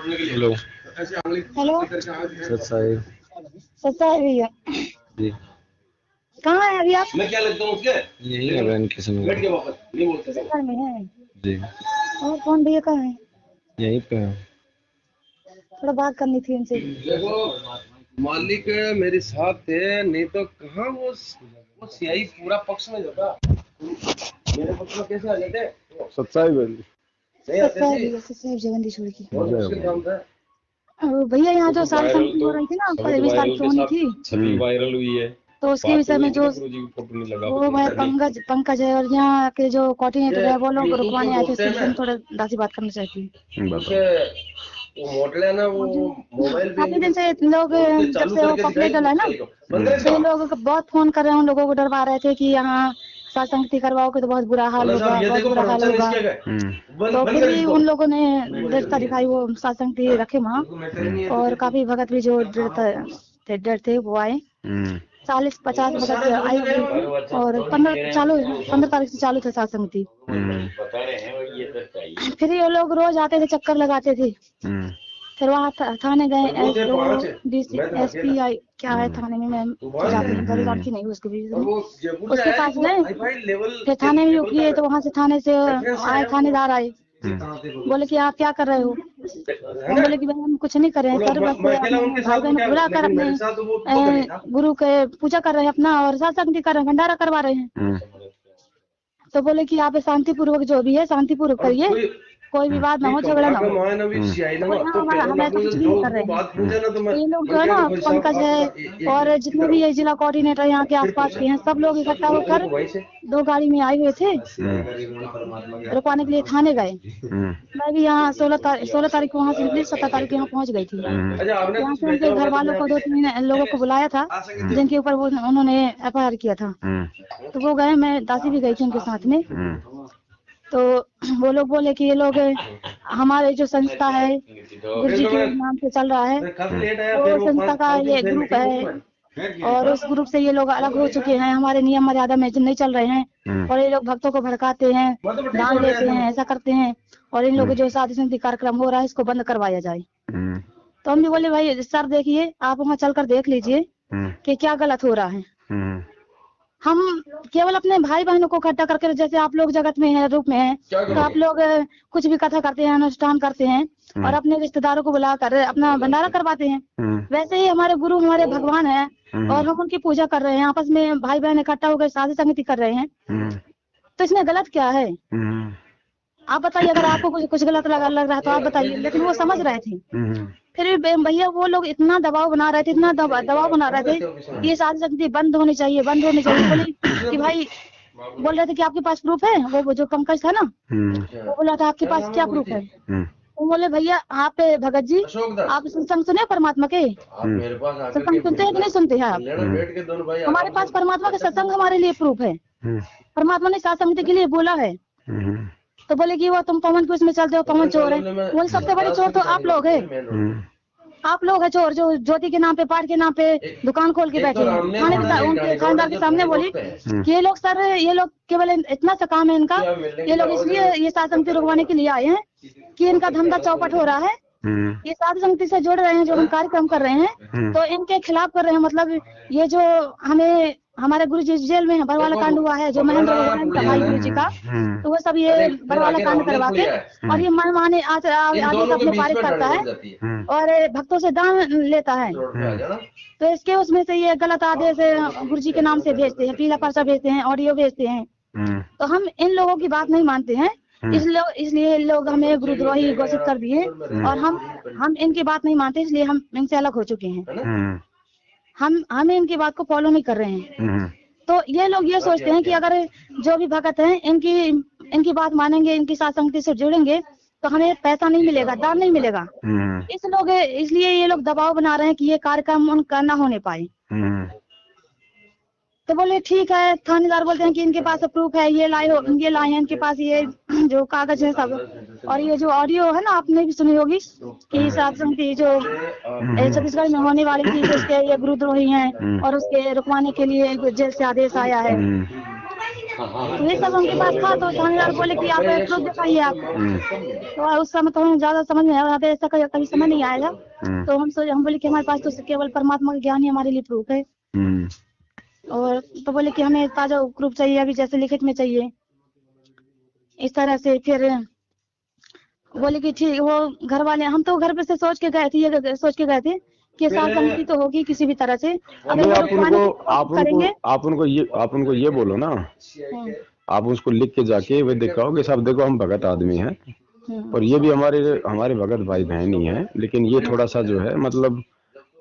Hello. Hello. सत्साई सच्चा है भैया। जी। कहाँ है अभी आप? मैं क्या लगता हूँ उसके यही है बहन के समय बैठ के वापस नहीं बोलते थे। घर में है। जी। और कौन भैया कहाँ है? यहीं पे है। थोड़ा बात करनी थी उनसे। देखो मालिक मेरे साथ थे, नहीं तो कहाँ वो सियाही पूरा पक्ष में जाता, मेरे पक्ष में कैसे आ जाते? सत्साई बहन नहीं आते सच्चा है थे। भैया, सच्चा है जगंदी छोड़ की। बहुत मुश्किल काम था। भैया यहाँ जो सारी संगति हो रही थी ना, 21 तारीख को होनी थी, छवि वायरल हुई है। तो उसके विषय में जो गुरुजी की फोटो नहीं लगा वो भाई पंकज है और यहाँ के जो कोऑर्डिनेटर है वो लोग YouTube रुकवाने पर आए थे, बोलते हैं इसलिए हम थोड़ा दासी बात करना चाहती हूँ। उसे वो मोटल है ना, वो मोबाइल पे काफी दिन से लोग जब से वो पॉपुलर डला है ना, तो ये लोग बहुत फोन कर रहे हैं, उन लोगों को डरवा रहे थे कि यहाँ सत्संगति करवाओगे तो बहुत बुरा हाल होगा, बहुत बुरा हाल होगा। तो फिर भी उन लोगों ने दृढ़ता दिखाई, वो सत्संगति रखे वहाँ, और काफी भगत भी जो डर थे वो आए। 40-50 भगत आए हुए और 15 तारीख से चालू था सत्संगति। फिर ये लोग रोज आते थे, चक्कर लगाते थे। फिर वहाँ थाने गए, SPI क्या है थाने में, मैं जानती नहीं उसके भी, उसके पास गए। फिर थाने में किए तो वहाँ से थाने से आए, थानेदार आए, बोले कि आप क्या कर रहे हो? हम बोले कि भाई हम कुछ नहीं कर रहे हैं सर, बस भाई बहन बुला कर अपने गुरु के पूजा कर रहे हैं अपना, और सत्संग कर रहे हैं, भंडारा करवा रहे हैं। तो बोले कि आप शांतिपूर्वक जो भी है शांतिपूर्वक करिए, कोई विवाद ना हो, झगड़ा ना हो। हमें कुछ भी नहीं कर रहे हैं। ये लोग जो है ना, पंकज है और जितने भी ये जिला कोऑर्डिनेटर यहाँ के आसपास के हैं, सब लोग इकट्ठा होकर 2 गाड़ी में आए हुए थे, रुकवाने के लिए थाने गए। मैं भी यहाँ 16 तारीख को वहाँ से निकली, 17 तारीख को यहाँ पहुँच गई थी। यहाँ से उनके घर वालों को 2-3 लोगों को बुलाया था, जिनके ऊपर वो उन्होंने FIR किया था, तो वो गए, मैं दासी भी गई थी उनके साथ में। तो वो लोग बोले कि ये लोग हमारे जो संस्था है गुरुजी के नाम से चल रहा है, वो संस्था का ये ग्रुप है, और उस ग्रुप से ये लोग अलग हो चुके हैं, हमारे नियम मर्यादा में नहीं चल रहे हैं, और ये लोग भक्तों को भड़काते हैं, दान लेते हैं, ऐसा करते हैं, और इन लोगों जो साधु संति कार्यक्रम हो रहा है इसको बंद करवाया जाए। तो हम भी बोले भाई सर देखिए, आप वहाँ चलकर देख लीजिए कि क्या गलत हो रहा है। हम केवल अपने भाई बहनों को इकट्ठा करके, जैसे आप लोग जगत में है, रूप में है, तो आप लोग कुछ भी कथा करते हैं, अनुष्ठान करते हैं, और अपने रिश्तेदारों को बुलाकर अपना भंडारा करवाते हैं, वैसे ही हमारे गुरु हमारे भगवान है, और हम उनकी पूजा कर रहे हैं, आपस में भाई बहन इकट्ठा होकर साधु संगति कर रहे हैं, तो इसमें गलत क्या है? आप बताइए, अगर आपको कुछ गलत लग रहा है तो आप बताइए। लेकिन वो समझ रहे थे। फिर भैया वो लोग इतना दबाव बना रहे थे, इतना दबाव बना रहे थे, ये साधु संगति बंद होनी चाहिए, बंद होनी चाहिए। बोले कि भाई, बोल रहे थे कि आपके पास प्रूफ है? वो जो पंकज था ना, वो बोला था आपके पास क्या प्रूफ है? वो बोले भैया आप भगत जी, आप सत्संग सुने परमात्मा के? सत्संग सुनते हैं कि नहीं सुनते हैं आप? हमारे पास परमात्मा के सत्संग हमारे लिए प्रूफ है, परमात्मा ने साधु संगति के लिए बोला है। तो बोले कि वो तुम पवन के उसमें चलते हो, पवन चोर है। वो सबसे बड़े चोर तो आप लोग है, आप लोग है चोर, जो ज्योति के नाम पे, पाठ के नाम पे दुकान खोल के बैठे हैं। उनके खानदार के सामने बोली कि ये लोग सर, ये लोग केवल इतना सा काम है इनका, ये लोग इसलिए ये साधु संगति रुकवाने के लिए आए हैं कि इनका धंधा चौपट हो रहा है, ये साधु संगति से जुड़ रहे हैं, जो हम कार्यक्रम कर रहे हैं तो इनके खिलाफ कर रहे हैं। मतलब ये जो हमें हमारे गुरु जी जेल में बरवाला कांड हुआ है, जो महेंद्र भगवान का भाई गुरु जी का, तो वो सब ये बरवाला कांड करवा के, और ये मन माने आदेश अपने पारित करता है और भक्तों से दान लेता है। तो इसके उसमें से ये गलत आदेश गुरु जी के नाम से भेजते हैं, पीला पर्चा भेजते हैं, ऑडियो भेजते हैं। तो हम इन लोगों की बात नहीं मानते हैं, इसलिए लोग हमें गुरुद्रोही घोषित कर दिए, और हम इनकी बात नहीं मानते, इसलिए हम इनसे अलग हो चुके हैं। हम इनकी बात को फॉलो नहीं कर रहे हैं। तो ये लोग ये सोचते हैं कि अगर जो भी भगत हैं इनकी बात मानेंगे, इनकी साधु संगति से जुड़ेंगे, तो हमें पैसा नहीं मिलेगा, दान नहीं मिलेगा। इसलिए ये लोग दबाव बना रहे हैं कि ये कार्यक्रम उनका ना होने पाए। तो बोले ठीक है, थानेदार बोलते हैं कि इनके पास प्रूफ है, ये लाए हैं इनके पास ये जो कागज है सब, और ये जो ऑडियो है ना, आपने भी सुनी होगी कि साधु संगति जो छत्तीसगढ़ में होने वाली थी, उसके ये गुरुद्रोही हैं, और उसके रुकवाने के लिए जेल से आदेश आया है। तो ये सब उनके पास था। तो थानेदार बोले कि आप प्रूफ दिखाइए आप। तो उस समय तो हमें ज्यादा समझ नहीं आया, ऐसा कभी समय नहीं आएगा। तो हम बोले कि हमारे पास तो केवल परमात्मा का ज्ञान ही हमारे लिए प्रूफ है। और तो बोले कि हमें ताजा प्रूफ चाहिए, अभी जैसे लिखित में चाहिए, इस तरह से। फिर बोले कि ठीक, वो घर वाले, हम तो घर पे से सोच के गए थे, ये सोच के गए थे कि साथ सहमति तो होगी किसी भी तरह से। अगर आप उनको ये बोलो ना, आप उसको लिख के जाके वे दिखाओ कि साहब देखो हम भगत आदमी हैं और ये भी हमारे भगत भाई बहन ही हैं, लेकिन ये थोड़ा सा जो है मतलब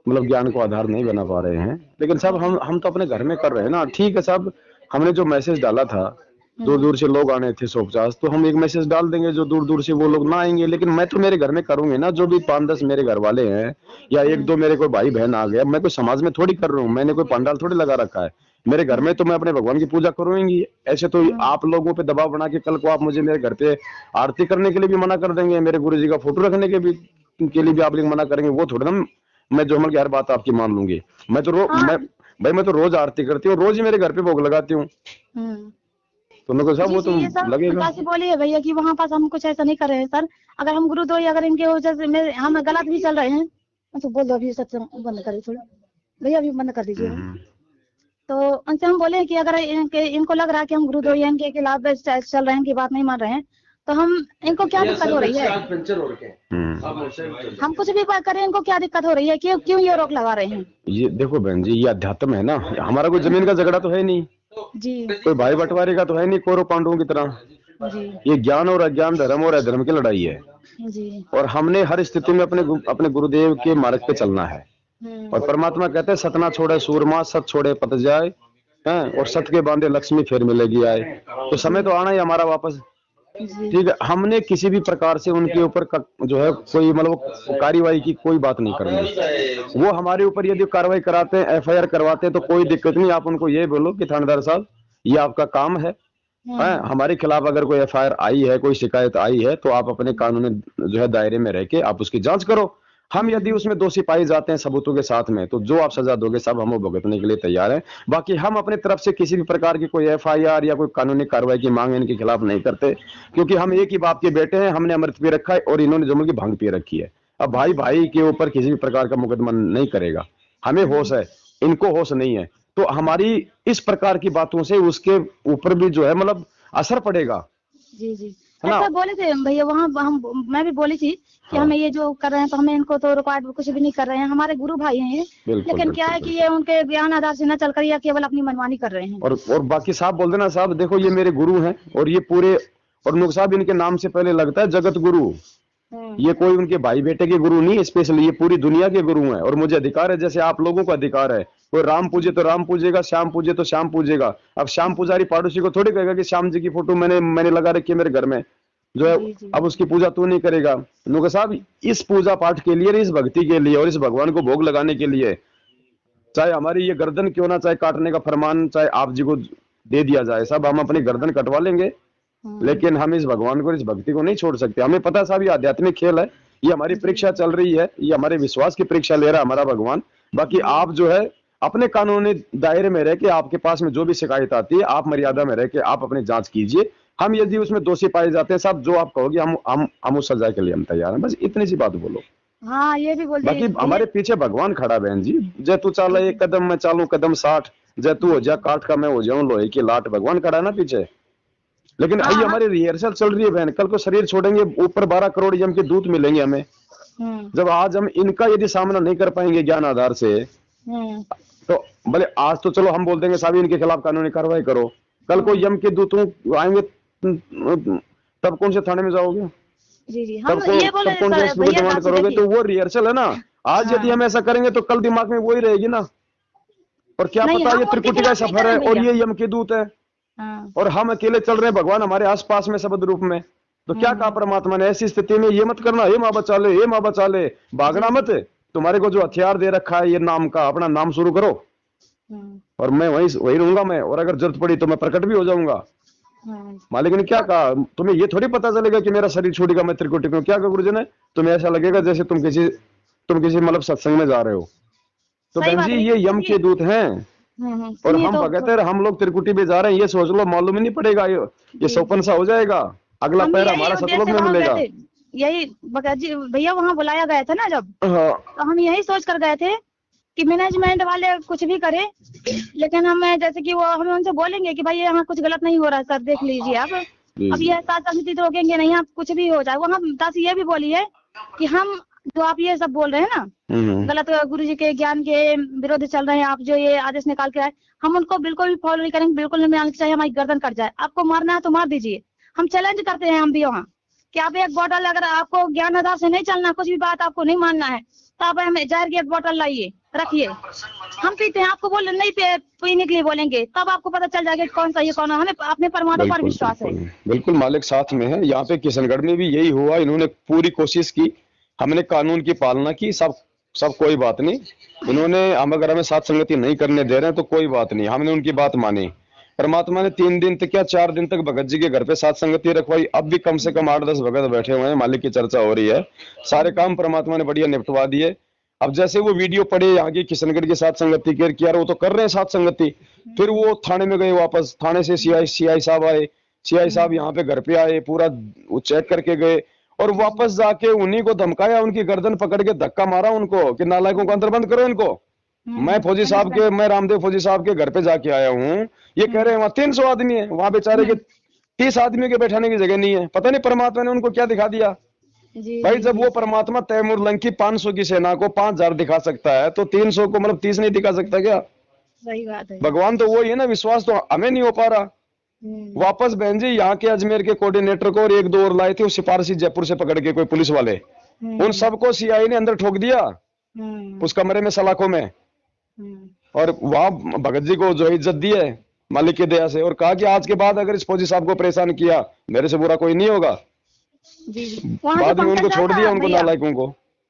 ज्ञान को आधार नहीं बना पा रहे हैं। लेकिन साहब हम तो अपने घर में कर रहे हैं ना। ठीक है साहब, हमने जो मैसेज डाला था, दूर दूर से लोग आने थे 150, तो हम एक मैसेज डाल देंगे जो दूर दूर से वो लोग ना आएंगे। लेकिन मैं तो मेरे घर में करूंगी ना, जो भी 5-10 मेरे घर वाले हैं या 1-2 मेरे कोई भाई बहन आ गया, मैं कोई समाज में थोड़ी कर रहा हूँ, मैंने कोई पंडाल थोड़ी लगा रखा है। मेरे घर में तो मैं अपने भगवान की पूजा करूंगी। ऐसे तो आप लोगों पे दबाव बना के कल को आप मुझे मेरे घर पे आरती करने के लिए भी मना कर देंगे, मेरे गुरु जी का फोटो रखने के लिए भी आप लोग मना करेंगे। वो थोड़ा ना मैं जो की हर बात आपकी मान लूंगी। मैं तो रोज आरती करती हूँ, रोज ही मेरे घर पे भोग लगाती हूँ। तो उनको साहब वो तो लगेगा। बोली है भैया कि वहाँ पास हम कुछ ऐसा नहीं कर रहे हैं सर। अगर हम गुरुद्वारा अगर इनके वजह से हम गलत भी चल रहे हैं तो बोल दो अभी सत्संग बंद करिए थोड़ा भैया, अभी बंद कर दीजिए। तो उनसे हम बोले कि अगर इनको लग रहा है कि हम गुरुद्वारा इनके खिलाफ चल रहे हैं, इनकी बात नहीं मान रहे हैं, तो हम इनको क्या दिक्कत हो रही है? हम कुछ भी करें, इनको क्या दिक्कत हो रही है? क्यों ये रोक लगा रहे हैं? ये देखो बहन जी, ये अध्यात्म है ना, हमारा कोई जमीन का झगड़ा तो है नहीं जी, कोई भाई बंटवारे का तो है नहीं कौरव पांडवों की तरह जी। ये ज्ञान और अज्ञान, धर्म और अधर्म की लड़ाई है जी। और हमने हर स्थिति में अपने गुरुदेव के मार्ग पे चलना है। और परमात्मा कहते हैं सतना छोड़े सूरमा, सत छोड़े पत जाए, और सत के बांधे लक्ष्मी फिर मिलेगी आए। तो समय तो आना ही हमारा वापस। ठीक है, हमने किसी भी प्रकार से उनके ऊपर जो है कोई मतलब कार्रवाई की कोई बात नहीं करनी। वो हमारे ऊपर यदि कार्रवाई कराते हैं, FIR करवाते हैं तो कोई दिक्कत नहीं। आप उनको ये बोलो कि थानेदार साहब ये आपका काम है, हमारे खिलाफ अगर कोई FIR आई है, कोई शिकायत आई है, तो आप अपने कानूनी जो है दायरे में रह के आप उसकी जांच करो। हम यदि उसमें दोषी पाए जाते हैं सबूतों के साथ में, तो जो आप सजा दोगे सब हम वो भुगतने के लिए तैयार हैं। बाकी हम अपने तरफ से किसी भी प्रकार की कोई FIR या कोई कानूनी कार्रवाई की मांग इनके खिलाफ नहीं करते, क्योंकि हम एक ही बाप के बेटे हैं। हमने अमृत पी रखा है और इन्होंने जमुन की भांग पी रखी है। अब भाई भाई के ऊपर किसी भी प्रकार का मुकदमा नहीं करेगा, हमें होश है, इनको होश नहीं है। तो हमारी इस प्रकार की बातों से उसके ऊपर भी जो है मतलब असर पड़ेगा। जी जी, ऐसा बोले थे भैया वहाँ, मैं भी बोली थी कि हमें ये जो कर रहे हैं तो हमें इनको तो रिकॉर्ड कुछ भी नहीं कर रहे हैं, हमारे गुरु भाई हैं ये। लेकिन क्या है कि ये उनके ज्ञान आधार से न चलकर या केवल अपनी मनमानी कर रहे हैं। और बाकी साहब बोल देना साहब देखो ये मेरे गुरु हैं और ये पूरे, और नुक साहब इनके नाम से पहले लगता है जगत गुरु। ये कोई उनके भाई बेटे के गुरु नहीं, स्पेशली ये पूरी दुनिया के गुरु हैं। और मुझे अधिकार है, जैसे आप लोगों को अधिकार है, कोई राम पूजे तो राम पूजेगा, श्याम पूजे तो श्याम पूजेगा। अब श्याम पुजारी पड़ोसी को थोड़ी कहेगा कि श्याम जी की फोटो मैंने लगा रखी है मेरे घर में जो है, अब उसकी पूजा तू नहीं करेगा। नुका साहब इस पूजा पाठ के लिए, इस भक्ति के लिए और इस भगवान को भोग लगाने के लिए, चाहे हमारी ये गर्दन क्यों ना, चाहे काटने का फरमान चाहे आप जी को दे दिया जाए, सब हम अपनी गर्दन कटवा लेंगे, लेकिन हम इस भगवान को, इस भक्ति को नहीं छोड़ सकते। हमें पता है साहब ये आध्यात्मिक खेल है, ये हमारी परीक्षा चल रही है, ये हमारे विश्वास की परीक्षा ले रहा है हमारा भगवान। बाकी आप जो है अपने कानूनी दायरे में रह के, आपके पास में जो भी शिकायत आती है आप मर्यादा में रह के आप अपनी जांच कीजिए। हम यदि उसमें दोषी पाए जाते हैं साहब, जो आप कहोगे हम उस सजा के लिए हम तैयार हैं। बस इतनी सी बात बोलो। हाँ ये भी बोल, बाकी हमारे पीछे भगवान खड़ा बहन जी। जय तू चाला एक कदम मैं चालू कदम 60, जय तू हो जा काठ का मैं हो जाऊं लोहे की लाट, भगवान खड़ा है ना पीछे। लेकिन ये हमारी रिहर्सल चल रही है बहन, कल को शरीर छोड़ेंगे, ऊपर 12 करोड़ यम के दूत मिलेंगे हमें। जब आज हम इनका यदि सामना नहीं कर पाएंगे ज्ञान आधार से, तो भले आज तो चलो हम बोल देंगे साहब इनके खिलाफ कानूनी कार्रवाई करो, कल को यम के दूतों आएंगे तब कौन से थाने में जाओगे? जी जी, तब कौन से डिमांड करोगे? तो वो रिहर्सल है ना। आज यदि हम ऐसा करेंगे तो कल दिमाग में वही रहेगी ना। और क्या पता ये त्रिकुटी का सफर है और ये यम के दूत है और हम अकेले चल रहे हैं, भगवान हमारे आसपास में शब्द रूप में। तो क्या कहा परमात्मा ने, ऐसी स्थिति में ये मत करना, हे माँ बचा ले, हे माँ बचा ले, भागना मत। तुम्हारे को जो हथियार दे रखा है ये नाम का, अपना नाम शुरू करो और मैं वही रहूंगा मैं, और अगर जरूरत पड़ी तो मैं प्रकट भी हो जाऊंगा। मालिक ने क्या कहा, तुम्हें ये थोड़ी पता चलेगा कि मेरा शरीर छूटेगा मैं त्रिकुटी में। क्या कहा गुरुजी ने, तुम्हें ऐसा लगेगा जैसे तुम किसी मतलब सत्संग में जा रहे हो। तो बहन जी ये यम के दूत हैं, और सुनिए हम तो भगत है, हम लोग त्रिकुटी पे जा रहे हैं, ये सोच लो, मालूम ही नहीं पड़ेगा, ये सौपन सा हो जाएगा, अगला हम पैर यही हमारा उद्देश्य सतलोक से में वहां गए मिलेगा। थे, यही भगत जी भैया वहां बुलाया गया था ना जब, हाँ तो हम यही सोच कर गए थे कि मैनेजमेंट वाले कुछ भी करे, लेकिन हम जैसे कि वो हमें उनसे बोलेंगे कि भाई यहाँ कुछ गलत नहीं हो रहा है सर, देख लीजिए आप, अब ये साथ समिति तो रोकेंगे नहीं, आप कुछ भी हो जाए। वहाँ दास ये भी बोली है कि हम जो आप ये सब बोल रहे हैं ना, गलत गुरु जी के ज्ञान के विरोध चल रहे हैं, आप जो ये आदेश निकाल के आए, हम उनको बिल्कुल भी फॉलो नहीं करेंगे, बिल्कुल नहीं मानना चाहिए, हमारी गर्दन कट जाए, आपको मारना है तो मार दीजिए। हम चैलेंज करते हैं हम भी वहाँ कि आप एक बोतल, अगर आपको ज्ञान आधार से नहीं चलना, कुछ भी बात आपको नहीं मानना है, तो आप हमें जहर की एक बोतल लाइए, रखिए, हम पीते हैं, आपको बोल नहीं पीने के लिए बोलेंगे, तब आपको पता चल जाएगा कौन सा ये कौन है। हमें अपने परमात्मा पर विश्वास है। बिल्कुल मालिक साथ में है। यहाँ पे किशनगढ़ में भी यही हुआ, इन्होंने पूरी कोशिश की, हमने कानून की पालना की, सब कोई बात नहीं, इन्होंने हम अगर हमें साथ संगति नहीं करने दे रहे हैं तो कोई बात नहीं, हमने उनकी बात मानी। परमात्मा ने 3 दिन तक क्या 4 दिन तक भगत जी के घर पे साथ संगति रखवाई। अब भी कम से कम 8-10 भगत बैठे हुए हैं, मालिक की चर्चा हो रही है, सारे काम परमात्मा ने बढ़िया निपटवा दिए। अब जैसे वो वीडियो पड़े यहाँ की किशनगढ़ के साथ संगति के किया, वो तो कर रहे हैं साथ संगति, फिर वो थाने में गए, वापस थाने से सीआई साहब आए, सीआई साहब यहाँ पे घर पे आए, पूरा वो चेक करके गए, और वापस जाके उन्हीं को धमकाया, उनकी गर्दन पकड़ के धक्का मारा उनको कि नालायकों को अंदर बंद करो इनको। मैं रामदेव फौजी साहब के घर पे जाके आया हूँ, ये कह रहे हैं वहां 300 आदमी है, वहां बेचारे के 30 आदमियों के बैठाने की जगह नहीं है। पता नहीं परमात्मा ने उनको क्या दिखा दिया भाई। जब वो परमात्मा तैमूर लंग की 500 की सेना को 5000 दिखा सकता है, तो 300 को मतलब 30 नहीं दिखा सकता क्या? सही बात है। भगवान तो वही है ना, विश्वास तो हमें नहीं हो पा रहा। वापस बहन जी यहाँ के अजमेर के कोऑर्डिनेटर को और 1-2 और लाए थे, वो सिपारसी जयपुर से पकड़ के, कोई पुलिस वाले, उन सबको सीआई ने अंदर ठोक दिया उस कमरे में, सलाखों में, और वहां भगत जी को जो इज्जत दी है मालिक की दया से, और कहा कि आज के बाद अगर इस फौजी साहब को परेशान किया, मेरे से बुरा कोई नहीं होगा। बाद में उनको छोड़ दिया, उनको नालायकों को।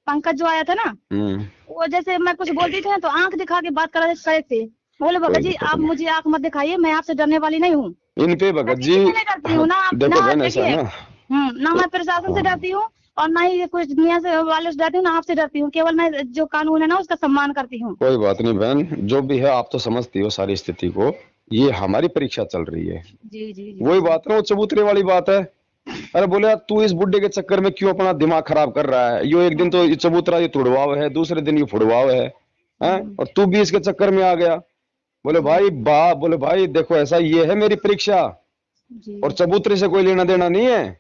पंकज जो आया था ना, वो जैसे मैं कुछ बोलती थी तो आंख दिखा के बात कर रहे थे, बोले भगत जी आप मुझे आंख मत दिखाइए, मैं आपसे डरने वाली नहीं हूँ। इन पे भगत जी देखो बहन ऐसा है ना मैं प्रशासन से डरती हूँ, और ना ही कुछ दुनिया से वाले से डरती हूँ, ना आपसे डरती हूँ, केवल मैं जो कानून है ना उसका सम्मान करती हूँ। कोई बात नहीं बहन, जो भी है आप तो समझती हो सारी स्थिति को, ये हमारी परीक्षा चल रही है। जी वही बात ना, वो चबूतरे वाली बात है। अरे बोले तू इस बुड्ढे के चक्कर में क्यों अपना दिमाग खराब कर रहा है, यो एक दिन तो ये चबूतरा ये तुड़वाव है, दूसरे दिन ये फुड़वाव है, और तू भी इसके चक्कर में आ गया। बोले भाई देखो ऐसा, ये है मेरी परीक्षा, और चबूतरे से कोई लेना देना नहीं है।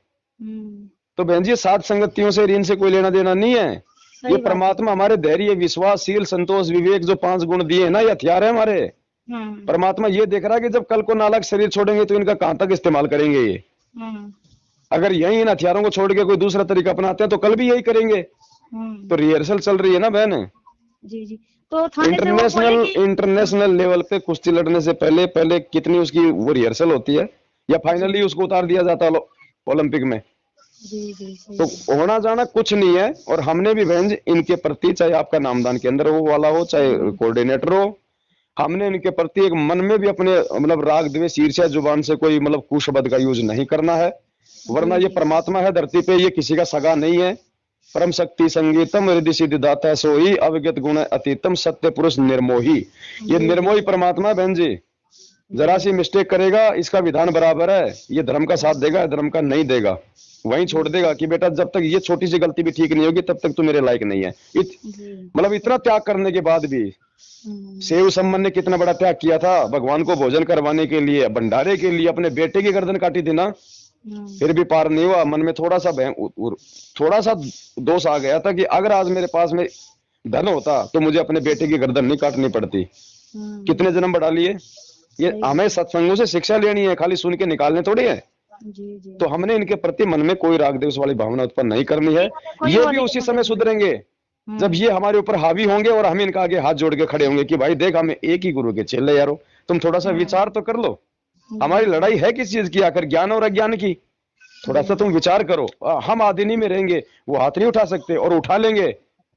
तो बहन जी सात संगतियों से, ऋण से कोई लेना देना नहीं है। ये परमात्मा हमारे धैर्य, विश्वास, शील, संतोष, विवेक जो 5 गुण दिए ना, ये हथियार है हमारे। परमात्मा ये देख रहा है कि जब कल को नालायक शरीर छोड़ेंगे तो इनका कहां तक इस्तेमाल करेंगे ये। अगर यही इन हथियारों को छोड़ के कोई दूसरा तरीका अपनाते हैं तो कल भी यही करेंगे। तो रिहर्सल चल रही है ना बहन। जी तो इंटरनेशनल लेवल पे कुश्ती लड़ने से पहले कितनी उसकी वो रिहर्सल होती है, या फाइनली उसको उतार दिया जाता है ओलंपिक में। तो होना जाना कुछ नहीं है। और हमने भी बहन इनके प्रति, चाहे आपका नामदान केंद्र वो वाला हो, चाहे कोऑर्डिनेटर हो, हमने इनके प्रति एक मन में भी अपने मतलब राग द्वेष ईर्ष्या जुबान से कोई मतलब कुशब्द का यूज नहीं करना है। वरना ये परमात्मा है धरती पे, ये किसी का सगा नहीं है। परम शक्ति संगीतम रिद्धि सिद्धि दाता सोई, अवगत गुण अतीतम सत्य पुरुष निर्मोही। ये निर्मोही परमात्मा बहन जी, जरा सी मिस्टेक करेगा इसका विधान बराबर है, ये धर्म का साथ देगा, धर्म का नहीं देगा, वहीं छोड़ देगा कि बेटा जब तक ये छोटी सी गलती भी ठीक नहीं होगी तब तक तू मेरे लायक नहीं है। मतलब इतना त्याग करने के बाद भी, सेव सम्मन ने कितना बड़ा त्याग किया था भगवान को भोजन करवाने के लिए, भंडारे के लिए, अपने बेटे की गर्दन काटी थी ना, फिर भी पार नहीं हुआ। मन में थोड़ा सा दोष आ गया था कि अगर आज मेरे पास में धन होता तो मुझे अपने बेटे की गर्दन नहीं काटनी पड़ती। कितने जन्म बढ़ा लिए। ये हमें सत्संगों से शिक्षा लेनी है, खाली सुन के निकालने थोड़ी है। तो हमने इनके प्रति मन में कोई राग द्वेष वाली भावना उत्पन्न नहीं करनी है। ये भी उसी समय सुधरेंगे जब ये हमारे ऊपर हावी होंगे और हम इनका आगे हाथ जोड़ के खड़े होंगे कि भाई देख हमें एक ही गुरु के चेले यारो, तुम थोड़ा सा विचार तो कर लो, हमारी लड़ाई है किस चीज की, आकर ज्ञान और अज्ञान की। थोड़ा सा तुम विचार करो। हम आदिनी में रहेंगे, वो हाथ नहीं उठा सकते, और उठा लेंगे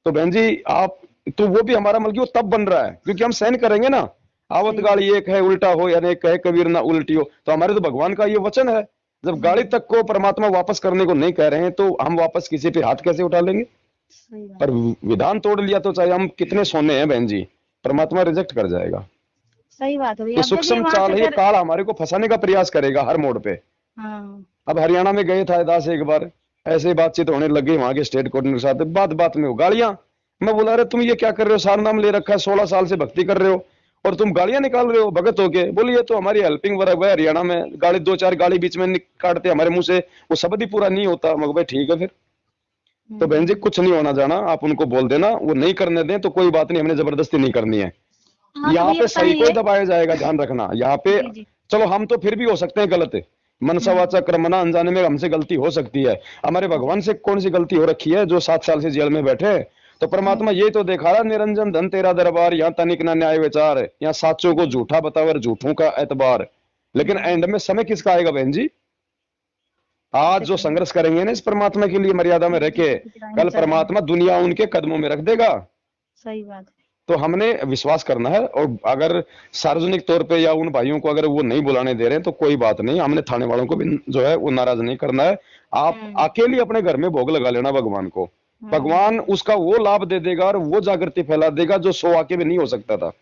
तो बहन जी आप तो वो भी हमारा मतलब वो तब बन रहा है क्योंकि हम सहन करेंगे ना। आवत गाड़ी एक है उल्टा हो, यानी एक कहे कबीर ना उल्टी हो। तो हमारे तो भगवान का ये वचन है, जब गाड़ी तक को परमात्मा वापस करने को नहीं कह रहे हैं तो हम वापस किसी पे हाथ कैसे उठा लेंगे। पर विधान तोड़ लिया तो चाहे हम कितने सोने हैं बहन जी, परमात्मा रिजेक्ट कर जाएगा। सही बात है भैया। ये अब देखिए सूक्ष्म वहां चाल से है, ये फिर काल हमारे को फंसाने का प्रयास करेगा हर मोड़ पे। हाँ अब हरियाणा में गए था दास एक बार, ऐसे ही बातचीत होने लग गई वहां के स्टेट कोऑर्डिनेटर के साथ, बात बात में हो गालियां। मैं बोला अरे तुम ये क्या कर रहे हो, सार नाम ले रखा है, 16 साल से भक्ति कर रहे हो और तुम गालियां निकाल रहे हो भगत होके। बोली ये तो हमारी हेल्पिंग वर्क है, हरियाणा में गाली 2-4 गाली बीच में काटते हमारे मुंह से, वो शब्द ही पूरा नहीं होता। मैं भाई ठीक है फिर तो बहन जी कुछ नहीं होना जाना, आप उनको बोल देना, वो नहीं करने दें तो कोई बात नहीं, हमने जबरदस्ती नहीं करनी है। हाँ तो यहाँ भैया पे पता सही नहीं को है। दबाया जाएगा, ध्यान रखना यहाँ पे। जी जी। चलो हम तो फिर भी हो सकते हैं गलत, मनसा वाचा कर्मणा, अनजाने में हमसे गलती हो सकती है। हमारे भगवान से कौन सी गलती हो रखी है जो 7 साल से जेल में बैठे हैं? तो परमात्मा ये तो देखा रहा, निरंजन धन तेरा दरबार, यहाँ तनिक ना न्याय विचार, यहाँ साचों को झूठा बतावर, झूठों का एतबार। लेकिन एंड में समय किसका आएगा बहन जी? आज जो संघर्ष करेंगे ना इस परमात्मा के लिए मर्यादा में रह के, कल परमात्मा दुनिया उनके कदमों में रख देगा। सही बात है। तो हमने विश्वास करना है, और अगर सार्वजनिक तौर पे या उन भाइयों को अगर वो नहीं बुलाने दे रहे हैं तो कोई बात नहीं, हमने थाने वालों को भी जो है वो नाराज नहीं करना है। आप अकेले अपने घर में भोग लगा लेना भगवान को, भगवान उसका वो लाभ दे देगा और वो जागृति फैला देगा जो 100 आके भी नहीं हो सकता था।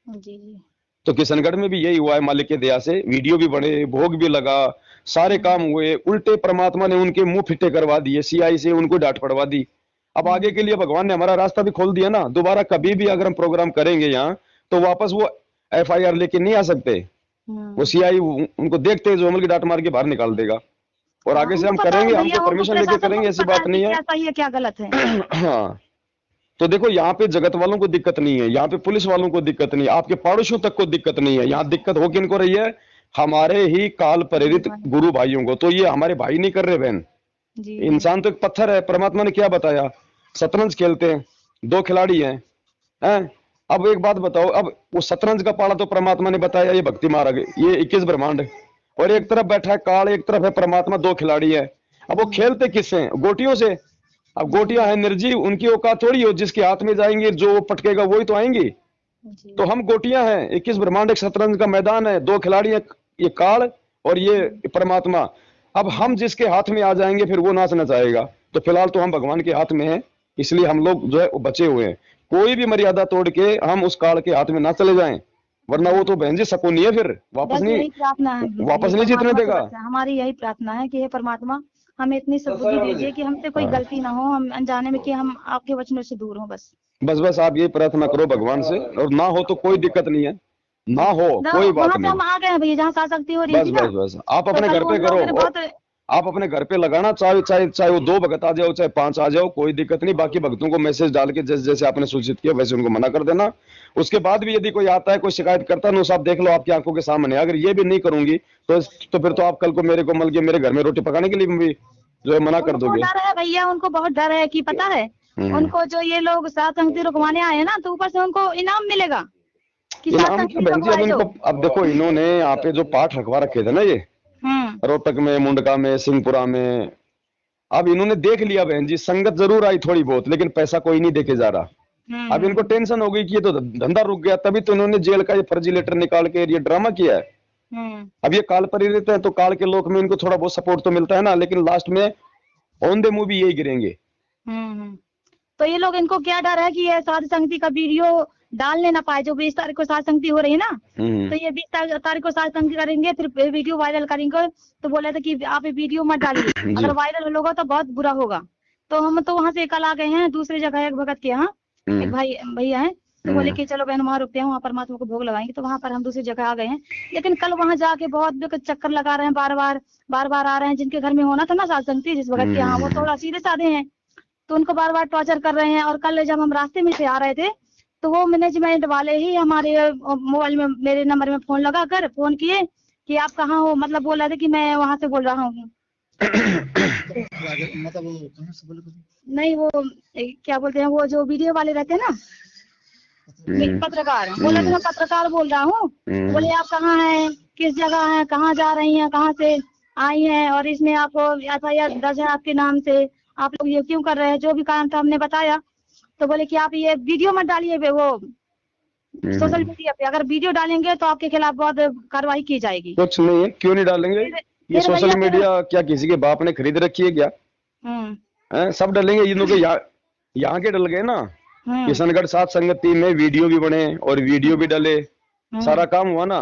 जी जी। तो किशनगढ़ में भी यही हुआ है, मालिक की दया से वीडियो भी बने, भोग भी लगा, सारे काम हुए, उल्टे परमात्मा ने उनके मुंह फिटे करवा दिए, सीआई से उनको डांट पड़वा दी। अब आगे के लिए भगवान ने हमारा रास्ता भी खोल दिया ना, दोबारा कभी भी अगर हम प्रोग्राम करेंगे यहाँ तो वापस वो एफआईआर लेके नहीं आ सकते, वो सीआई उनको देखते ही जो अमल की डांट मार के बाहर निकाल देगा। और आगे से हम करेंगे, हम तो परमिशन लेके करेंगे, ऐसी बात नहीं है। क्या सही है क्या गलत है। हाँ तो देखो यहाँ पे जगत वालों को दिक्कत नहीं है, यहाँ पे पुलिस वालों को दिक्कत नहीं है, आपके पड़ोसियों तक को दिक्कत नहीं है। यहाँ दिक्कत हो किनको रही है? हमारे ही काल प्रेरित गुरु भाइयों को। तो ये हमारे भाई नहीं कर रहे बहन, जी इंसान तो एक पत्थर है। परमात्मा ने क्या बताया? शतरंज खेलते हैं, 2 खिलाड़ी हैं। अब एक बात बताओ, अब वो शतरंज का पाला तो परमात्मा ने बताया ये भक्ति मार्ग, ये 21 ब्रह्मांड, और एक तरफ बैठा है काल, एक तरफ है परमात्मा, 2 खिलाड़ी है। अब वो खेलते किससे? गोटियों से। अब गोटियां है निर्जीव, उनकी औकात थोड़ी हो, जिसके हाथ में जाएंगे जो पटकेगा वही तो आएंगी। तो हम गोटियां हैं, 21 ब्रह्मांड एक शतरंज का मैदान है, 2 खिलाड़ी है, ये काल और ये परमात्मा। अब हम जिसके हाथ में आ जाएंगे फिर वो नाच नचाएगा। तो फिलहाल तो हम भगवान के हाथ में हैं, इसलिए हम लोग जो है वो बचे हुए हैं। कोई भी मर्यादा तोड़ के हम उस काल के हाथ में ना चले जाएं, वरना वो तो बहन जी शकुनी है, फिर वापस नहीं, प्रार्थना है, वापस नहीं जीतने देगा। हमारी यही प्रार्थना है कि हे परमात्मा हमें इतनी सद्बुद्धि दीजिए कि हमसे कोई गलती ना हो, हम अनजाने में कि हम आपके वचनों से दूर हों। बस आप ये प्रार्थना करो भगवान से, और ना हो तो कोई दिक्कत नहीं है, ना हो कोई बात नहीं। हम आ गए हैं भैया जहाँ साशक्ति हो रही बस थी बस आप अपने घर पे करो, आप अपने घर पे लगाना, चाहे चाहे चाहे वो 2 भगत आ जाओ, चाहे 5 आ जाओ, कोई दिक्कत नहीं। बाकी भक्तों को मैसेज डाल के जैसे जैसे आपने सूचित किया वैसे उनको मना कर देना। उसके बाद भी यदि कोई आता है, कोई शिकायत करता है, नो साहब देख लो आपकी आंखों के सामने, अगर ये भी नहीं करूंगी तो फिर तो आप कल को मेरे को मल के मेरे घर में रोटी पकाने के लिए भी जो है मना कर दोगे। डर है भैया, उनको बहुत डर है कि पता है उनको जो ये लोग सत्संग रुकवाने आए ना, तो ऊपर से उनको इनाम मिलेगा। इनाम क्या बहन जी, अब इनको अब देखो, इन्होंने यहाँ पे जो पाठ रखवा रखे थे ना, ये रोहतक में, मुंडका में, सिंहपुरा में, अब इन्होंने देख लिया बहन जी, संगत जरूर आई थोड़ी बहुत, लेकिन पैसा कोई नहीं देके जा रहा। अब इनको टेंशन हो गई कि ये तो धंधा रुक गया, तभी तो इन्होंने जेल का ये फर्जी लेटर निकाल के ये ड्रामा किया है। अब ये काल प्रेरित है तो काल के लोक में इनको थोड़ा बहुत सपोर्ट तो मिलता है ना, लेकिन लास्ट में ऑन द मूवी यही गिरेंगे। तो ये लोग, इनको क्या डर है कि ये साध संगति का वीडियो डालने ना पाए, जो 20 तारीख को साध संगति हो रही है ना, तो ये 20 तारीख को साध संगति करेंगे, फिर वीडियो वायरल करेंगे। तो बोले थे कि आप ये वीडियो मत डालिए, अगर वायरल होगा तो बहुत बुरा होगा। तो हम तो वहाँ से कल आ गए हैं, दूसरी जगह एक भगत के यहाँ एक भैया है, तो बोले कि चलो बहन वहाँ रुकते हैं, वहाँ परमात्मा को भोग लगाएंगे। तो वहाँ पर हम दूसरी जगह आ गए हैं, लेकिन कल वहाँ जाके बहुत चक्कर लगा रहे हैं, बार बार आ रहे हैं। जिनके घर में होना था ना साध संगति, जिस भगत के यहाँ, वो थोड़ा सीधे साधे हैं, तो उनको बार बार टॉर्चर कर रहे हैं। और कल जब हम रास्ते में से आ रहे थे तो वो मैनेजमेंट वाले ही हमारे मोबाइल में मेरे नंबर में फोन लगा कर फोन किए कि आप कहाँ हो, मतलब बोल रहे थे कि मैं वहां से बोल रहा हूँ। नहीं, वो क्या बोलते हैं, वो जो वीडियो वाले रहते हैं ना, पत्रकार, बोला था मैं पत्रकार बोल रहा हूँ। बोले आप कहाँ हैं, किस जगह हैं, कहाँ जा रही हैं, कहाँ से आई हैं, और इसमें आपको एफआईआर दर्ज है आपके नाम से, आप लोग ये क्यों कर रहे हैं। जो भी कारण था हमने बताया। तो बोले कि आप ये वीडियो मत डालिए वो सोशल मीडिया पे, अगर वीडियो डालेंगे तो आपके खिलाफ बहुत कार्रवाई की जाएगी। कुछ नहीं है, क्यों नहीं डालेंगे, ये सोशल मीडिया क्या किसी के बाप ने खरीद रखी है क्या? सब डालेंगे, इन लोग यहाँ के डल गए ना। किशनगढ़ साध संगति में वीडियो भी बने और वीडियो भी डले, सारा काम हुआ ना,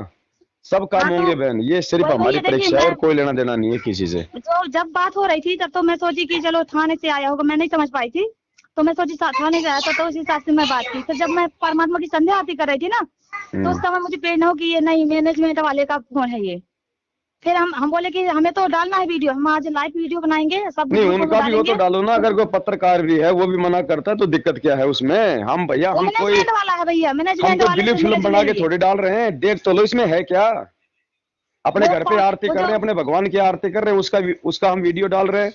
सब काम हाँ, तो होंगे बहन, ये सिर्फ वही हमारी देखिए, परीक्षा है और मैं कोई लेना देना नहीं है किसी से। तो जब बात हो रही थी तब तो मैं सोची कि चलो थाने से आया होगा, मैं नहीं समझ पाई थी, तो मैं सोची थाने से आया था, तो उस हिसाब से मैं बात की। फिर जब मैं परमात्मा की संध्या आरती कर रही थी ना, तो उस समय मुझे प्रेरणा हो कि ये नहीं, मैनेजमेंट वाले का फोन है ये। फिर हम बोले कि हमें तो डालना है वीडियो, हम आज लाइव वीडियो बनाएंगे, सब नहीं ग्रुपों में उनका भी वो तो डालेंगे। डालो ना, अगर कोई पत्रकार भी है वो भी मना करता है तो दिक्कत क्या है उसमें। हम भैया वो हम कोई मैनेजमेंट वाला है भैया, हम मैनेजमेंट कोई वाले बिली से फिल्म मैनेज बना के लेंगे। थोड़ी डाल रहे हैं, देख तो लो इसमें है क्या। अपने वो घर पे आरती वो कर रहे हैं, जो अपने भगवान की आरती कर रहे हैं, उसका हम वीडियो डाल रहे हैं।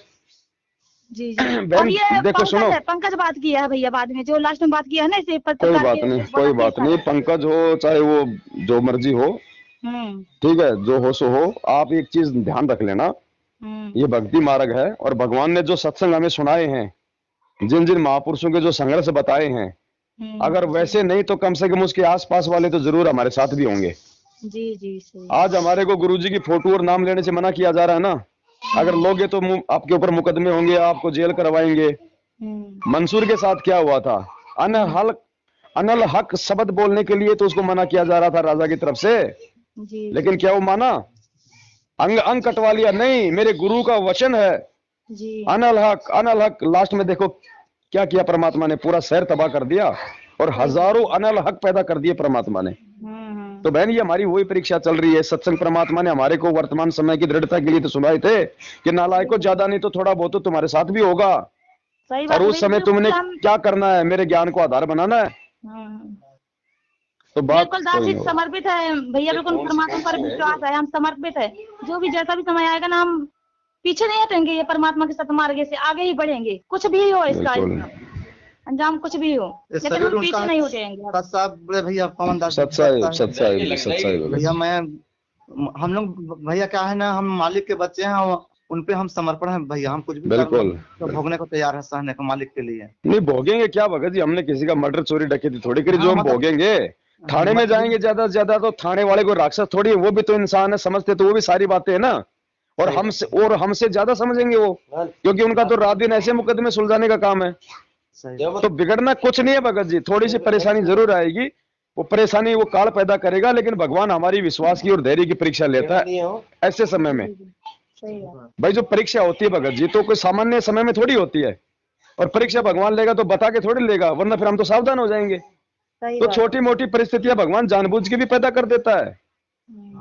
जी जी। और बहन ये देखो सुनो, पंकज बात किया है भैया, बाद में जो लास्ट में बात किया है ना, इसे कोई पत्रकार बात के नहीं, बहुत कोई अच्छा बात था। नहीं, पंकज हो चाहे वो जो मर्जी हो, हम्म ठीक है, जो हो सो हो। आप एक चीज ध्यान रख लेना, हम्म ये भक्ति मार्ग है और भगवान ने जो सत्संग हमें सुनाए हैं, जिन जिन महापुरुषों के जो संघर्ष बताए हैं, अगर वैसे नहीं तो कम से कम उसके आसपास वाले तो जरूर हमारे साथ भी होंगे। जी जी सही। आज हमारे को गुरुजी की फोटो और नाम लेने से मना किया जा रहा है ना, अगर लोगे तो आपके ऊपर मुकदमे होंगे, आपको जेल करवाएंगे। मंसूर के साथ क्या हुआ था, अनल हक शब्द बोलने के लिए तो उसको मना किया जा रहा था राजा की तरफ से, जी लेकिन क्या वो माना, अंग कटवा लिया, नहीं मेरे गुरु का वचन है, जी अनल हक। लास्ट में देखो क्या किया परमात्मा ने, पूरा शहर तबाह कर दिया और हजारों अनल हक पैदा कर दिए परमात्मा ने। तो बहन ये हमारी वही परीक्षा चल रही है। सत्संग परमात्मा ने हमारे को वर्तमान समय की दृढ़ता के लिए तो सुनाए थे कि नालायकों ज्यादा नहीं तो थोड़ा बहुत तो तुम्हारे साथ भी होगा, सही बात और उस समय तुमने क्या करना है, मेरे ज्ञान को आधार बनाना है। तो बात बिल्कुल दास जी समर्पित है भैया, बिल्कुल परमात्मा पर विश्वास है, हम समर्पित है। जो भी जैसा भी समय आएगा ना, हम पीछे नहीं हटेंगे, ये परमात्मा के सतमार्ग से आगे ही बढ़ेंगे, कुछ भी हो इसका अंजाम कुछ भी हो, लेकिन हम पीछे नहीं हटेंगे। साहब बोले भैया पवन दास सच्चाई भैया, हम लोग भैया क्या है ना, हम मालिक के बच्चे हैं, उन पे हम समर्पण है भैया, हम कुछ भी बिल्कुल तो भोगने को तैयार है, सहने को मालिक के लिए। नहीं भोगेंगे क्या भगत जी, हमने किसी का मर्डर चोरी डकैती थोड़ी करी जो हम भोगेंगे। थाने में जाएंगे ज्यादा से ज्यादा तो थाने वाले को राक्षस थोड़ी है, वो भी तो इंसान है, समझते तो वो भी सारी बातें है ना, और हमसे ज्यादा समझेंगे वो, क्योंकि उनका तो रात दिन ऐसे मुकदमे सुलझाने का काम है। तो बिगड़ना कुछ नहीं है भगत जी, थोड़ी सी परेशानी जरूर आएगी, वो परेशानी वो काल पैदा करेगा, लेकिन भगवान हमारी विश्वास की और धैर्य की परीक्षा लेता है ऐसे समय में। भाई जो परीक्षा होती है भगत जी तो कोई सामान्य समय में थोड़ी होती है, और परीक्षा भगवान लेगा तो बता के थोड़ी लेगा, वरना फिर हम तो सावधान हो जाएंगे। तो छोटी मोटी परिस्थितियां भगवान जानबूझ के भी पैदा कर देता है,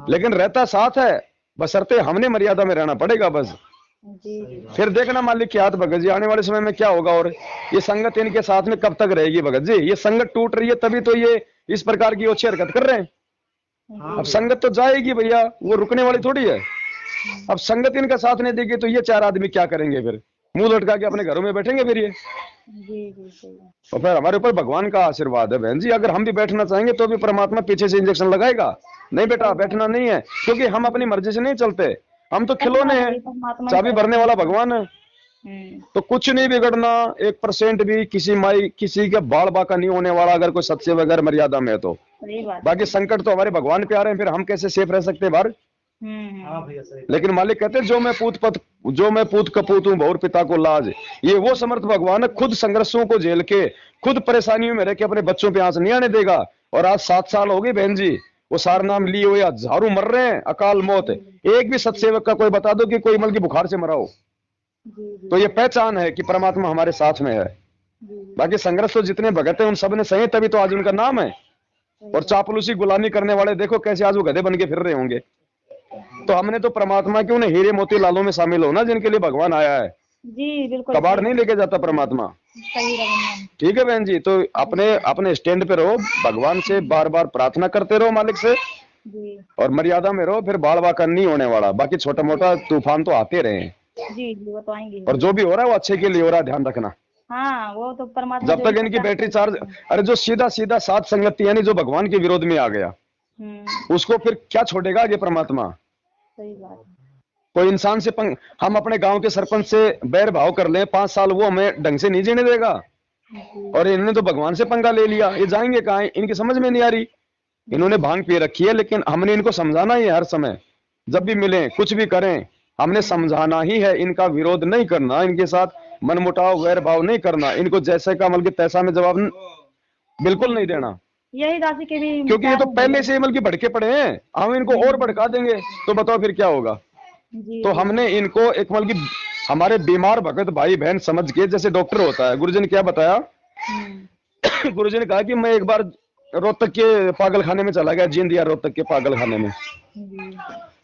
लेकिन रहता साथ है, बशर्ते हमने मर्यादा में रहना पड़ेगा बस। फिर देखना मालिक के हाथ भगत जी आने वाले समय में क्या होगा, और ये संगत इनके साथ में कब तक रहेगी भगत जी। ये संगत टूट रही है तभी तो ये इस प्रकार की ओछी हरकत कर रहे हैं। अब संगत तो जाएगी भैया, वो रुकने वाली थोड़ी है। अब संगत इनका साथ नहीं देगी तो ये चार आदमी क्या करेंगे, फिर मुंह लटका के अपने घरों में बैठेंगे फिर ये। और फिर हमारे ऊपर भगवान का आशीर्वाद है बहन जी, अगर हम भी बैठना चाहेंगे तो भी परमात्मा पीछे से इंजेक्शन लगाएगा, नहीं बेटा बैठना नहीं है, क्योंकि हम अपनी मर्जी से नहीं चलते, हम तो खिलौने हैं, चाबी भरने वाला भगवान है। तो कुछ नहीं बिगड़ना, 1% भी किसी के बाल बाका नहीं होने वाला, अगर कोई सच्चे वगैरह मर्यादा में है तो। बाकी संकट तो हमारे भगवान पे आ रहे हैं, फिर हम कैसे सेफ रह सकते हैं बाहर। लेकिन मालिक कहते हैं जो मैं पूत कपूत हूँ बहुर पिता को लाज, ये वो समर्थ भगवान है, खुद संघर्षों को झेल के, खुद परेशानियों में रह के अपने बच्चों पे आंच नहीं आने देगा। और आज 7 साल हो गए बहन जी, वो सार नाम लिए हुए हजारों मर रहे हैं, अकाल मौत। एक भी सत्सेवक का कोई बता दो कि कोई मल की बुखार से मरा हो, तो ये पहचान है कि परमात्मा हमारे साथ में है। बाकी संघर्ष तो जितने भगत हैं उन सब ने सही, तभी तो आज उनका नाम है। और चापलूसी गुलामी करने वाले देखो कैसे आज वो गधे बन के फिर रहे होंगे। तो हमने तो परमात्मा क्यों नहीं हीरे मोती लालों में शामिल होना, जिनके लिए भगवान आया है। जी बिल्कुल, कबाड़ नहीं लेके जाता परमात्मा। ठीक है बहन जी, तो अपने स्टैंड पे रहो, भगवान से बार बार प्रार्थना करते रहो मालिक से, और मर्यादा में रहो, फिर बाल बाका नहीं होने वाला। बाकी छोटा मोटा तूफान तो आते रहे हैं जी, वो तो आएंगे, और जो भी हो रहा है वो अच्छे के लिए हो रहा है, ध्यान रखना। हाँ वो तो परमात्मा जब तक इनकी बैटरी चार्ज, अरे जो सीधा सात संगति यानी जो भगवान के विरोध में आ गया, उसको फिर क्या छोड़ेगा ये परमात्मा। सही बात। कोई इंसान से हम अपने गांव के सरपंच से बैर भाव कर लें 5 साल, वो हमें ढंग से नहीं जीने देगा, और इन्होंने तो भगवान से पंगा ले लिया, ये जाएंगे कहाँ, इनकी समझ में नहीं आ रही। इन्होंने भांग पी रखी है, लेकिन हमने इनको समझाना ही है हर समय, जब भी मिले कुछ भी करें हमने समझाना ही है, इनका विरोध नहीं करना, इनके साथ मनमुटाव वैर भाव नहीं करना, इनको जैसे का मतलब तैसा में जवाब बिल्कुल नहीं देना। यही राशि के भी क्योंकि ये तो पहले से मतलब की भड़के पड़े हैं, हम इनको और भड़का देंगे तो बताओ फिर क्या होगा। जी तो हमने इनको एक मतलब की हमारे बीमार भगत भाई बहन समझ के, जैसे डॉक्टर होता है, गुरुजी ने क्या बताया, गुरुजी ने कहा कि मैं एक बार रोहतक के पागल खाने में चला गया, जींद या रोहतक के पागल खाने में,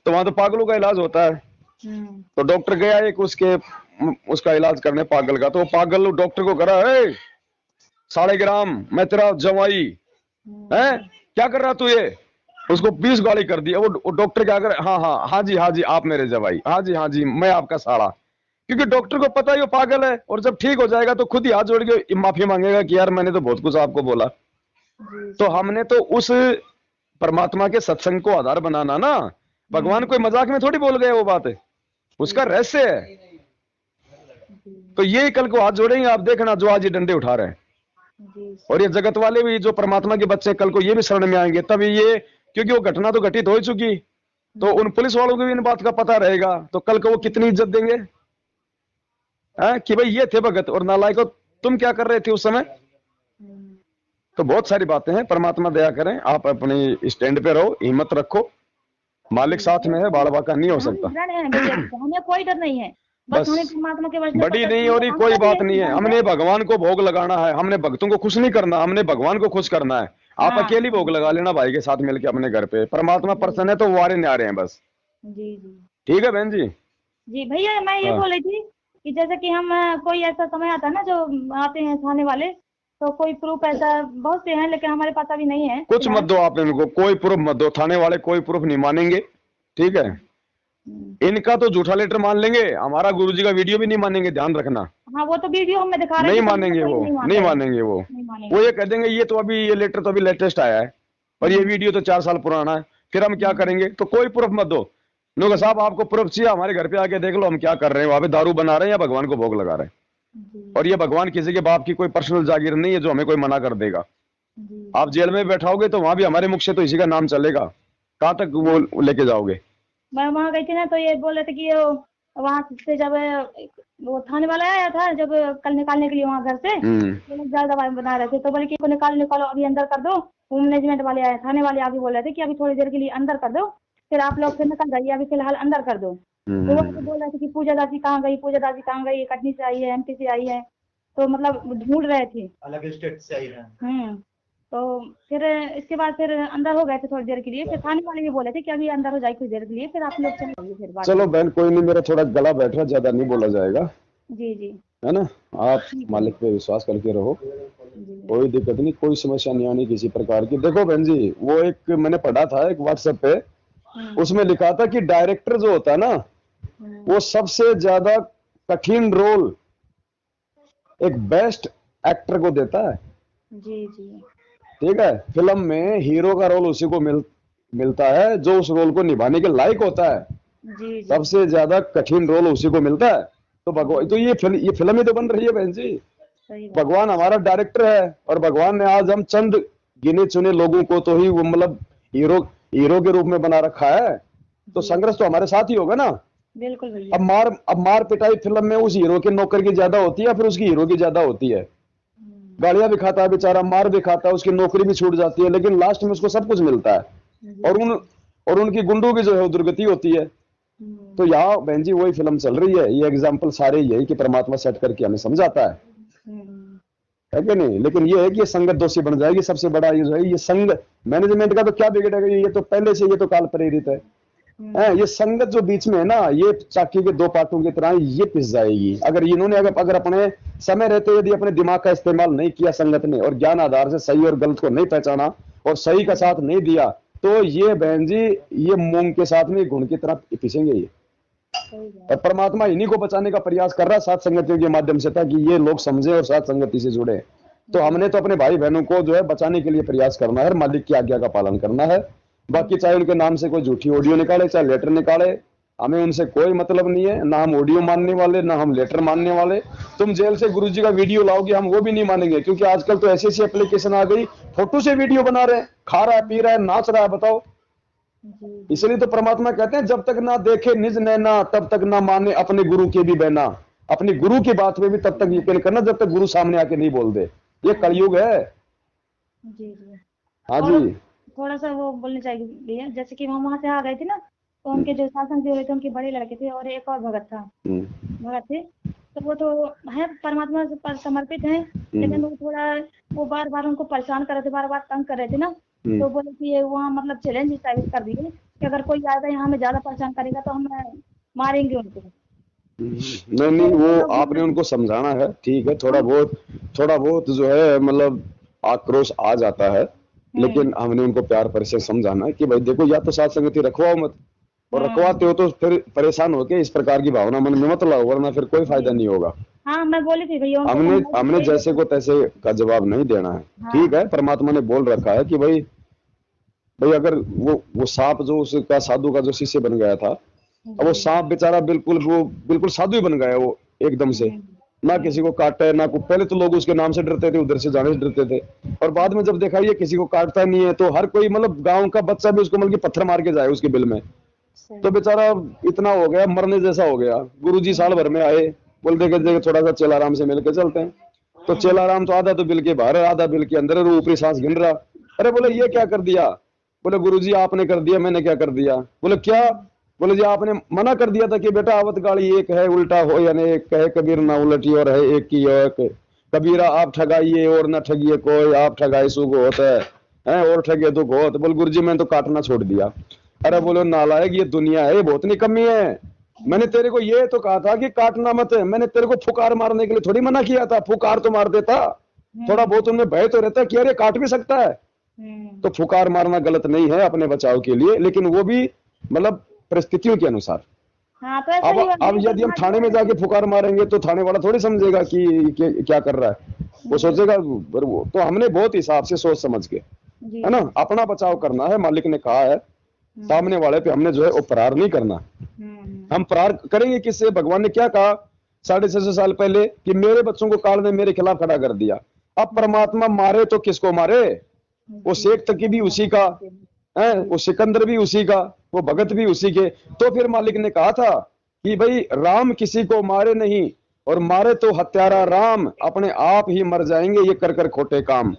तो वहां तो पागलों का इलाज होता है। तो डॉक्टर गया एक उसका इलाज करने पागल का, तो वो पागल डॉक्टर को करा, है 1.5 ग्राम मैं तेरा जवाई है, क्या कर रहा तू ये, उसको 20 गाली कर दी। वो डॉक्टर क्या करे, हाँ हाँ हाँ जी आप मेरे जवाई, हाँ जी मैं आपका साला। क्योंकि डॉक्टर को पता है वो पागल है, और जब ठीक हो जाएगा तो खुद ही हाथ जोड़ के माफी मांगेगा कि यार मैंने तो बहुत कुछ आपको बोला। तो हमने तो उस परमात्मा के सत्संग को आधार बनाना ना, भगवान कोई मजाक में थोड़ी बोल गए, वो बात है उसका रहस्य है। तो ये कल को हाथ जोड़ेंगे, आप देखना जो आज ये डंडे उठा रहे हैं, और ये जगत वाले भी जो परमात्मा के बच्चे कल को ये भी शरण में आएंगे, तब ये, क्योंकि वो घटना तो घटित हो चुकी, तो उन पुलिस वालों को भी इन बात का पता रहेगा, तो कल को वो कितनी इज्जत देंगे कि भाई ये थे भगत, और नालायको तुम क्या कर रहे थे उस समय। तो बहुत सारी बातें हैं, परमात्मा दया करें, आप अपनी स्टैंड पे रहो, हिम्मत रखो, मालिक साथ में है, बाल बाका नहीं हो सकता। हमें कोई डर नहीं है, बस हमें परमात्मा के वचन बड़ी नहीं हो रही कोई बात नहीं है, हमने भगवान को भोग लगाना है, हमने भक्तों को खुश नहीं करना, हमने भगवान को खुश करना है। आप अकेली भोग लगा लेना भाई के साथ मिलके अपने घर पे, परमात्मा प्रसन्न है तो वो आ रहे हैं बस। जी जी ठीक है बहन जी। जी भैया, मैं ये बोल रही थी कि जैसे कि हम कोई ऐसा समय आता है ना, जो आते हैं थाने वाले, तो कोई प्रूफ ऐसा बहुत से हैं, लेकिन हमारे पास अभी नहीं है। कुछ मत दो आप इनको, कोई प्रूफ मत दो, थाने वाले कोई प्रूफ नहीं मानेंगे, ठीक है। इनका तो झूठा लेटर मान लेंगे, हमारा गुरुजी का वीडियो भी नहीं मानेंगे, ध्यान रखना। हाँ, वो तो वीडियो हमें दिखा रहे नहीं हैं, मानेंगे वो, नहीं मानेंगे वो ये कह देंगे ये तो अभी ये लेटर तो अभी लेटेस्ट आया है, और ये वीडियो तो 4 साल पुराना है, फिर हम क्या करेंगे। तो कोई प्रूफ मत दो, लोग साहब आपको प्रूफ चाहिए, हमारे घर पे आके देख लो हम क्या कर रहे हैं, वहां पे दारू बना रहे हैं या भगवान को भोग लगा रहे हैं। और ये भगवान किसी के बाप की कोई पर्सनल जागीर नहीं है जो हमें कोई मना कर देगा। आप जेल में बैठाओगे तो वहां भी हमारे मुख से तो इसी का नाम चलेगा, कहाँ तक वो लेके जाओगे। मैं वहाँ गई थी ना, तो ये बोल रहे थे कि वहाँ से जब वो थाने वाला आया था, जब कल निकालने के लिए वहाँ घर से, तो लोग ज्यादा बना रहे थे, तो बोले कि निकालो अभी अंदर कर दो। वो मैनेजमेंट वाले आए, थाने वाले आगे बोल रहे थे कि अभी थोड़ी देर के लिए अंदर कर दो, फिर आप लोग फिर निकल जाइए, अभी फिलहाल अंदर कर दो। तो वो बोल रहे थे कि पूजा दासी कहाँ गई, पूजा दासी कहाँ गई, कटनी से आई है, एमपी से आई है, तो मतलब ढूंढ रहे थे, अलग स्टेट से आई है। तो फिर इसके बाद फिर अंदर हो गए थे थोड़ी देर के लिए, फिर थाने वाले भी बोले थे कि अभी अंदर हो जाए कुछ देर के लिए, फिर आप लोग चले जाइए फिर बात। चलो बहन कोई नहीं, मेरा थोड़ा गला बैठ रहा, ज्यादा नहीं बोला जाएगा। जी जी, है ना, आप मालिक पे विश्वास करके रहो, कोई दिक्कत नहीं, कोई समस्या नहीं आनी किसी प्रकार की। देखो बहन जी, वो एक मैंने पढ़ा था एक व्हाट्सएप पे, उसमें लिखा था कि डायरेक्टर जो होता है ना, वो सबसे ज्यादा कठिन रोल एक बेस्ट एक्टर को देता है। जी जी, ठीक है, फिल्म में हीरो का रोल उसी को मिलता है जो उस रोल को निभाने के लायक होता है। जी, सबसे ज्यादा कठिन रोल उसी को मिलता है। तो भगवान तो ये फिल्म ही तो बन रही है बहन जी, भगवान हमारा डायरेक्टर है, और भगवान ने आज हम चंद गिने चुने लोगों को तो ही वो मतलब हीरो के रूप में बना रखा है, तो संघर्ष तो हमारे साथ ही होगा ना। बिल्कुल भैया। अब मार पिटाई फिल्म में उस हीरो के नौकर की ज्यादा होती है या फिर उसकी हीरो की ज्यादा होती है। गालियां भी खाता है बेचारा, मार भी खाता है, उसकी नौकरी भी छूट जाती है, लेकिन लास्ट में उसको सब कुछ मिलता है, और उनकी गुंडों की जो है दुर्गति होती है। तो यहाँ बहन जी वही फिल्म चल रही है, ये एग्जाम्पल सारे यही कि परमात्मा सेट करके हमें समझाता है कि नहीं। लेकिन ये है कि ये संगत दोषी बन जाएगी, सबसे बड़ा ये जो है, ये संग मैनेजमेंट का तो क्या बिगड़ेगा, ये तो पहले से ये तो काल प्रेरित है। ये संगत जो बीच में है ना, ये चाकी के दो पार्टों की तरह ये पिस जाएगी। अगर इन्होंने अगर अपने समय रहते यदि अपने दिमाग का इस्तेमाल नहीं किया संगत ने, और ज्ञान आधार से सही और गलत को नहीं पहचाना और सही का साथ नहीं दिया, तो ये बहन जी ये मूंग के साथ में घुन की तरह पिसेंगे ये। और परमात्मा इन्हीं को बचाने का प्रयास कर रहा है साथ संगतियों के माध्यम से, ताकि ये लोग समझे और साथ संगति से जुड़े। तो हमने तो अपने भाई बहनों को जो है बचाने के लिए प्रयास करना है, मालिक की आज्ञा का पालन करना है। बाकी चाहे उनके नाम से कोई झूठी ऑडियो निकाले, चाहे लेटर निकाले, हमें उनसे कोई मतलब नहीं है, ना हम ऑडियो मानने वाले, ना हम लेटर मानने वाले। तुम जेल से गुरुजी का वीडियो लाओगे, हम वो भी नहीं मानेंगे, क्योंकि आजकल तो ऐसी एप्लीकेशन आ गई, फोटो से वीडियो बना रहे हैं, खा रहा है, पी रहा है, नाच रहा है, बताओ। इसलिए तो परमात्मा कहते हैं, जब तक ना देखे निज नैना तब तक ना माने अपने गुरु के भी बहना। अपने गुरु की बात में भी तब तक यकीन करना जब तक गुरु सामने आके नहीं बोल दे। ये कलयुग है। हाँ और जी। थोड़ा सा वो बोलने चाहिए भैया, जैसे कि हम वहां से आ गए थे ना, तो उनके जो शासन से हुए थे उनके बड़े लड़के थे और एक और भगत था, भगत थे, तो वो तो है परमात्मा से पर समर्पित हैं, लेकिन वो थोड़ा वो बार बार उनको परेशान कर रहे थे, बार बार तंग कर रहे थे ना, तो बोले कि ये वहाँ मतलब चैलेंज टाइप कर दिए कि अगर कोई आएगा यहाँ हमें ज्यादा परेशान करेगा तो हम मारेंगे उनको। नहीं नहीं, तो वो वो लोग आपने उनको समझाना है, ठीक है, थोड़ा बहुत जो है मतलब आक्रोश आ जाता है, लेकिन हमने उनको प्यार पर से समझाना है कि भाई देखो, या तो साथ संगति रखवाओ मत, और रखवाते हो तो फिर परेशान होके इस प्रकार की भावना मन में मत लाओ, वरना फिर कोई फायदा नहीं होगा। हाँ मैं बोली थी भैया उनको हमने समझाई हमने थी, जैसे को तैसे का जवाब नहीं देना है, ठीक है, परमात्मा ने बोल रखा है कि भाई भाई अगर वो सांप जो उसका साधु का जो शिष्य बन गया था, अब वो सांप बेचारा बिल्कुल साधु ही बन गया वो एकदम से, ना किसी को काटे ना को, पहले तो लोग उसके नाम से डरते थे, उधर से जाने से डरते थे, और बाद में जब देखा ये किसी को काटता नहीं है, तो हर कोई मतलब गांव का बच्चा भी उसको मतलब कि पत्थर मार के जाए उसके बिल में, तो बेचारा इतना हो गया, मरने जैसा हो गया। गुरुजी साल भर में आए, बोलते कि थोड़ा सा चेलाराम से मिलकर चलते हैं, तो चेलाराम तो आधा तो बिल के बाहर है, आधा बिल के अंदर है, वो ऊपरी सांस गिन रहा। अरे बोले ये क्या कर दिया? बोले गुरुजी आपने कर दिया, मैंने क्या कर दिया? बोले क्या? बोले जी आपने मना कर दिया था कि बेटा आवत गाड़ी एक है, उल्टा हो यानी एक कहे कबीर ना उलटी और है एक की एक, कबीरा आप ठगाइए और ना ठगिए कोई, आप ठगाए सुख होता है और ठगे दुख होत। बोल गुरुजी मैंने तो काटना छोड़ दिया। अरे बोलो नालायक, ये दुनिया है, ये बहुत निकम्मी है, मैंने तेरे को ये तो कहा था कि काटना मत, मैंने तेरे को फुकार मारने के लिए थोड़ी मना किया था, फुकार तो मार देता, थोड़ा बहुत उनमें भय तो रहता कि अरे काट भी सकता है, तो फुकार मारना गलत नहीं है अपने बचाव के लिए, लेकिन वो भी मतलब परिस्थितियों के अनुसार। हाँ तो ऐसा ही अब यदि हम थाने में जाके फुकार मारेंगे तो थाने वाला थोड़ी समझेगा कि क्या कर रहा है, वो सोचेगा वो तो हमने बहुत हिसाब से सोच समझ के, है ना, अपना बचाव करना है। मालिक ने कहा है सामने वाले पे हमने जो है वो प्रहार नहीं करना। हम प्रहार करेंगे किससे? भगवान ने क्या कहा 650 साल पहले कि मेरे बच्चों को काल ने मेरे खिलाफ खड़ा कर दिया। अब परमात्मा मारे तो किसको मारे? वो शेख तकी भी उसी का है, वो सिकंदर भी उसी का, वो भगत भी उसी के। तो फिर मालिक ने कहा था कि भाई राम किसी को मारे नहीं, और मारे तो हत्यारा राम, अपने आप ही मर जाएंगे ये कर कर खोटे काम।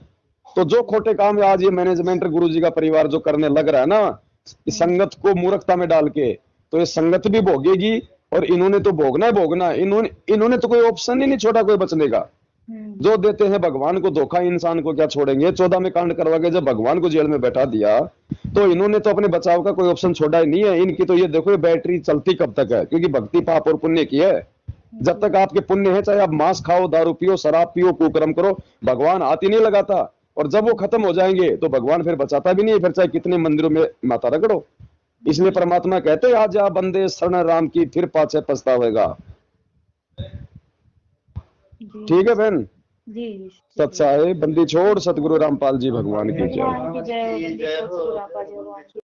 तो जो खोटे काम आज ये मैनेजमेंट गुरुजी का परिवार जो करने लग रहा है ना, इस संगत को मूर्खता में डाल के, तो ये संगत भी भोगेगी, और इन्होंने तो भोगना है भोगना, इन्होंने तो कोई ऑप्शन ही नहीं छोड़ा कोई बचने का। जो देते हैं भगवान को धोखा, इंसान को क्या छोड़ेंगे? 14 में कांड करवा के जब भगवान को जेल में बैठा दिया, तो इन्होंने तो अपने बचाव का कोई ऑप्शन छोड़ा ही नहीं है। इनकी तो ये देखो ये बैटरी चलती कब तक है, क्योंकि भक्ति पाप और पुण्य की है। जब तक आपके पुण्य है, चाहे आप मांस खाओ, दारू पियो, शराब पियो, कुकर्म करो, भगवान हाथ ही नहीं लगाता। और जब वो खत्म हो जाएंगे तो भगवान फिर बचाता भी नहीं, फिर चाहे कितने मंदिरों में माता रगड़ो। इसलिए परमात्मा कहते आ जा बंदे शरण राम की, फिर पाछे पछतावेगा। ठीक है बहन, जी सच्चा है बंदी छोड़, सतगुरु रामपाल जी भगवान की जय। भगवान की जय हो, बंदी छोड़, सतगुरु रामपाल जी भगवान की।